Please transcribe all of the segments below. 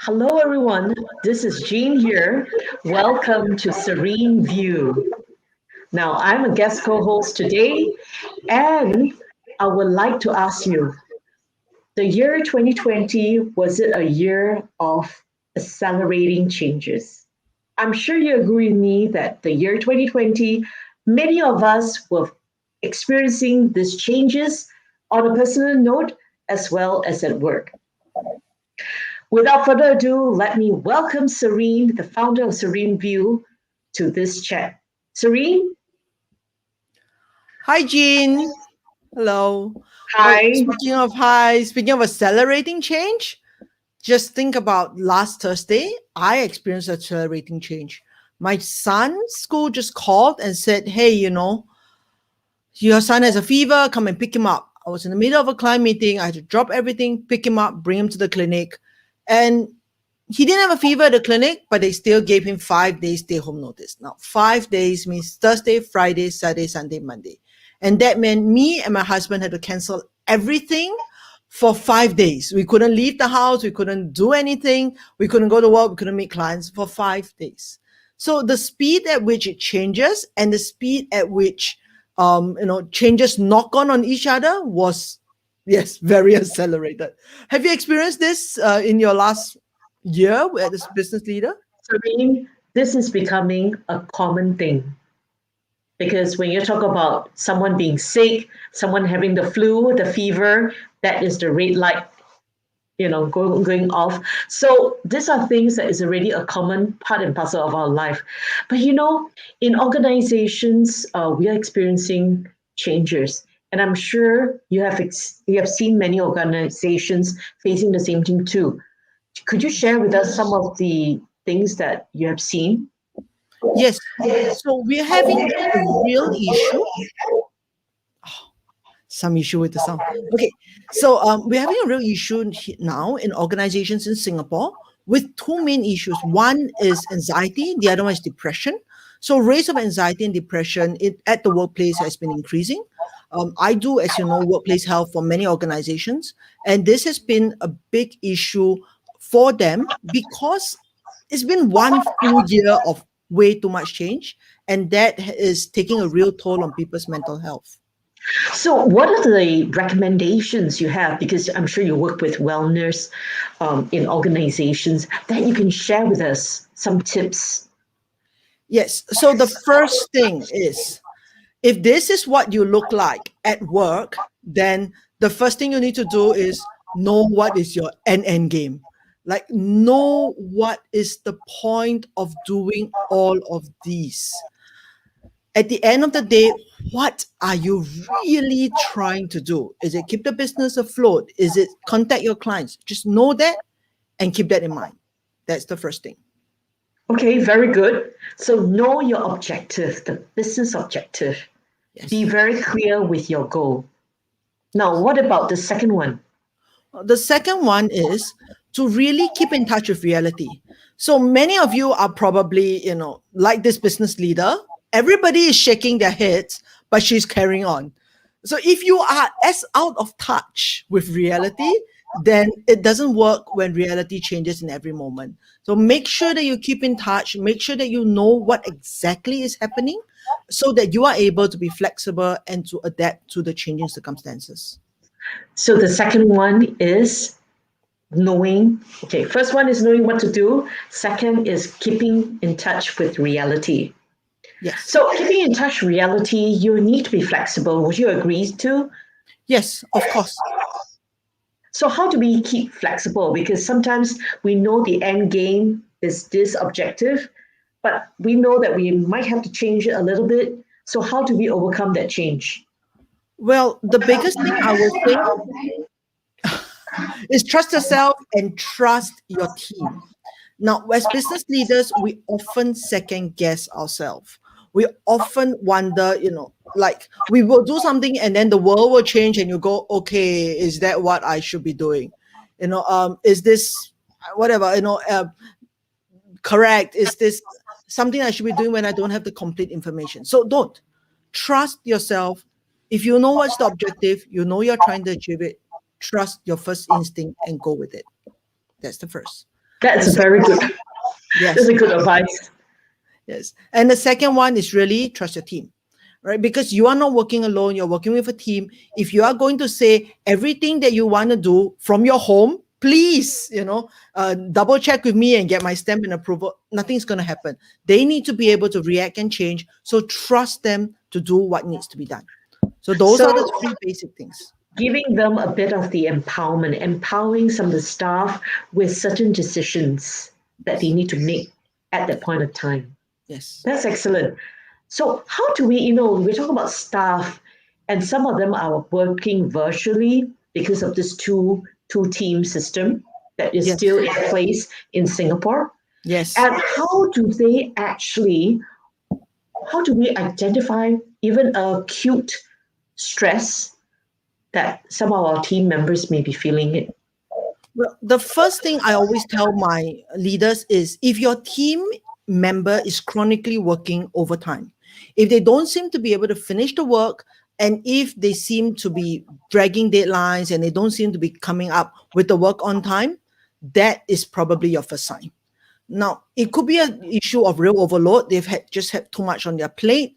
Hello, everyone. This is Jean here. Welcome to Serene View. Now, I'm a guest co host today, and I would like to ask you the year 2020, was it a year of accelerating changes? I'm sure you agree with me that the year 2020, many of us were experiencing these changes on a personal note as well as at work. Without further ado, let me welcome Serene, the founder of Serene View, to this chat. Serene, Hi, Jean. Hello. Oh, hi. speaking of accelerating change, just think about last Thursday, I experienced accelerating change. My son's school just called and said, hey, your son has a fever, come and pick him up. I was in the middle of a client meeting. I had to drop everything, pick him up, bring him to the clinic. And he didn't have a fever at the clinic, but they still gave him 5 days stay home notice. Now, 5 days means Thursday, Friday, Saturday, Sunday, Monday. And that meant me and my husband had to cancel everything for 5 days. We couldn't leave the house. We couldn't do anything. We couldn't go to work. We couldn't meet clients for 5 days. So the speed at which it changes and the speed at which changes knock on each other was, yes, very accelerated. Have you experienced this in your last year as a business leader? Serene, this is becoming a common thing because when you talk about someone being sick, someone having the flu, the fever, that is the red light, going off. So these are things that is already a common part and parcel of our life. But in organizations, we are experiencing changes, and I'm sure you have seen many organizations facing the same thing too. Could you share with us some of the things that you have seen? Yes. So we're having a real issue. Some issue with the sound. Okay. So we're having a real issue now in organizations in Singapore with two main issues. One is anxiety, the other one is depression. So rates of anxiety and depression at the workplace has been increasing. I do, as you know, workplace health for many organizations, and this has been a big issue for them because it's been one full year of way too much change, and that is taking a real toll on people's mental health. So, what are the recommendations you have? Because I'm sure you work with wellness in organizations that you can share with us some tips. Yes. So the first thing is, if this is what you look like at work, then the first thing you need to do is know what is your end game. Like, know what is the point of doing all of these. At the end of the day, what are you really trying to do? Is it keep the business afloat? Is it contact your clients? Just know that and keep that in mind. That's the first thing. Okay, very good. So, know your objective, the business objective. Be Yes. very clear with your goal. Now, what about the second one? The second one is to really keep in touch with reality. So many of you are probably, like this business leader, everybody is shaking their heads, but she's carrying on. So if you are as out of touch with reality, then it doesn't work when reality changes in every moment. So make sure that you keep in touch, make sure that you know what exactly is happening so that you are able to be flexible and to adapt to the changing circumstances. So, the second one is knowing, okay, first one is knowing what to do, second is keeping in touch with reality. Yes. So, keeping in touch with reality, you need to be flexible. Would you agree to? Yes, of course. So, how do we keep flexible? Because sometimes we know the end game is this objective, but we know that we might have to change it a little bit. So, how do we overcome that change? Well, the biggest thing I would say is trust yourself and trust your team. Now, as business leaders, we often second guess ourselves. We often wonder, like we will do something and then the world will change and you go, okay, is that what I should be doing? Is this whatever, correct? Is this something I should be doing when I don't have the complete information? So don't trust yourself. If you know what's the objective, you know you're trying to achieve it, trust your first instinct and go with it. That's the first. That's And a very second good. one, That's yes, a good advice. yes. And the second one is really trust your team, right? Because you are not working alone, you're working with a team. If you are going to say everything that you want to do from your home, please, double check with me and get my stamp and approval. Nothing's going to happen. They need to be able to react and change. So trust them to do what needs to be done. So those are So the three basic things. giving them a bit of the empowerment, empowering some of the staff with certain decisions that they Yes. need to make at that point of time. Yes. That's excellent. So how do we, we're talking about staff, and some of them are working virtually because of this two team system that is Yes. still in place in Singapore. Yes. And how do we identify even acute stress that some of our team members may be feeling it? Well, the first thing I always tell my leaders is if your team member is chronically working overtime, if they don't seem to be able to finish the work, and if they seem to be dragging deadlines and they don't seem to be coming up with the work on time, that is probably your first sign. Now, it could be an issue of real overload. They've just had too much on their plate,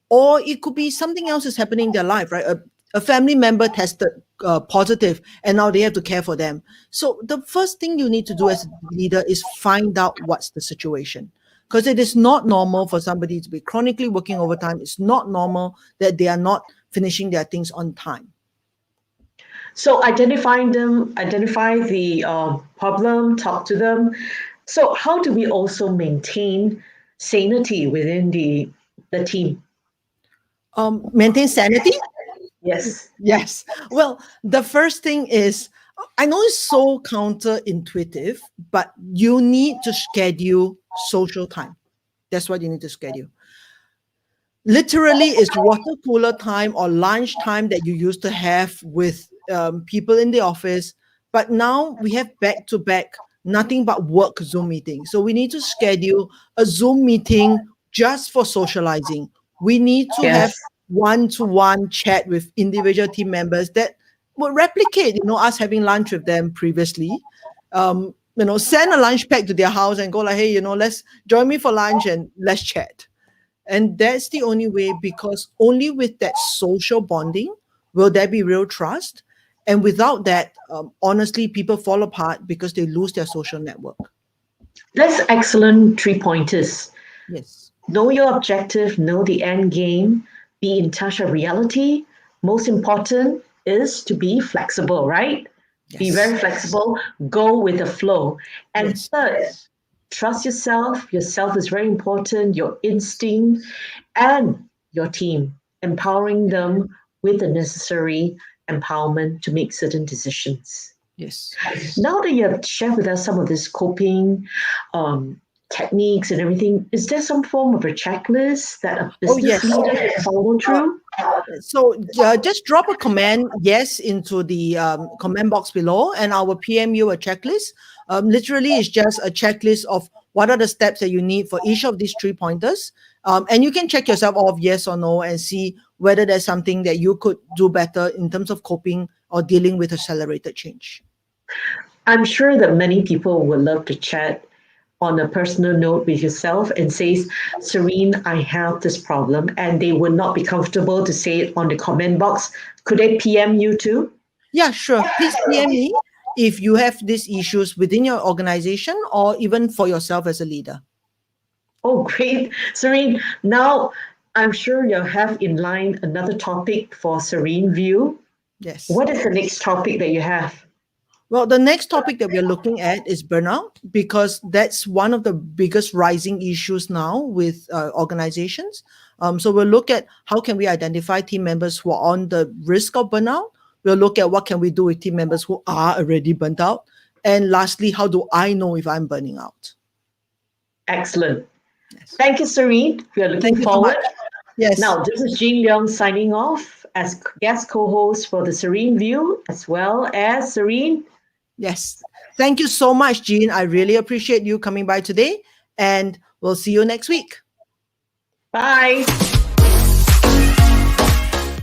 or it could be something else is happening in their life, right? A family member tested positive, and now they have to care for them. So the first thing you need to do as a leader is find out what's the situation, because it is not normal for somebody to be chronically working overtime. It's not normal that they are not finishing their things on time. So identify the problem, talk to them. So how do we also maintain sanity within the team? Maintain sanity. Yes. Yes. Well, the first thing is, I know it's so counterintuitive, but you need to schedule social time. That's what you need to schedule. Literally, it's water cooler time or lunch time that you used to have with people in the office. But now we have back to back, nothing but work Zoom meetings. So we need to schedule a Zoom meeting just for socializing. We need to have Yes. one-to-one chat with individual team members that would replicate, us having lunch with them previously. Send a lunch pack to their house and go like, hey, let's join me for lunch and let's chat. And that's the only way, because only with that social bonding will there be real trust. And without that, honestly, people fall apart because they lose their social network. That's excellent 3 pointers. Yes. Know your objective, know the end game, be in touch of reality. Most important is to be flexible, right? Be Yes. very flexible, go with the flow. And Yes. third, trust yourself. Yourself is very important, your instinct, and your team, empowering them with the necessary empowerment to make certain decisions. Yes. Now that you have shared with us some of this coping um, techniques and everything, is there some form of a checklist that a Oh, business yes. leader can follow Uh, through? so just drop a comment yes into the comment box below, and I will PM you a checklist. Literally, it's just a checklist of what are the steps that you need for each of these 3 pointers. And you can check yourself off yes or no and see whether there's something that you could do better in terms of coping or dealing with accelerated change. I'm sure that many people would love to chat on a personal note with yourself and says, Serene, I have this problem, and they would not be comfortable to say it on the comment box. Could they PM you too? Yeah, sure. Please PM me if you have these issues within your organization or even for yourself as a leader. Oh, great. Serene, now I'm sure you'll have in line another topic for Serene View. Yes. What is the next topic that you have? Well, the next topic that we're looking at is burnout, because that's one of the biggest rising issues now with organizations. So we'll look at how can we identify team members who are on the risk of burnout. We'll look at what can we do with team members who are already burnt out. And lastly, how do I know if I'm burning out? Excellent. Yes. Thank you, Serene. We are looking Thank you so forward. much. Yes. Now, this is Jean Leong signing off as guest co host for the Serene View, as well as Serene. Yes. Thank you so much, Jean. I really appreciate you coming by today. And we'll see you next week. Bye.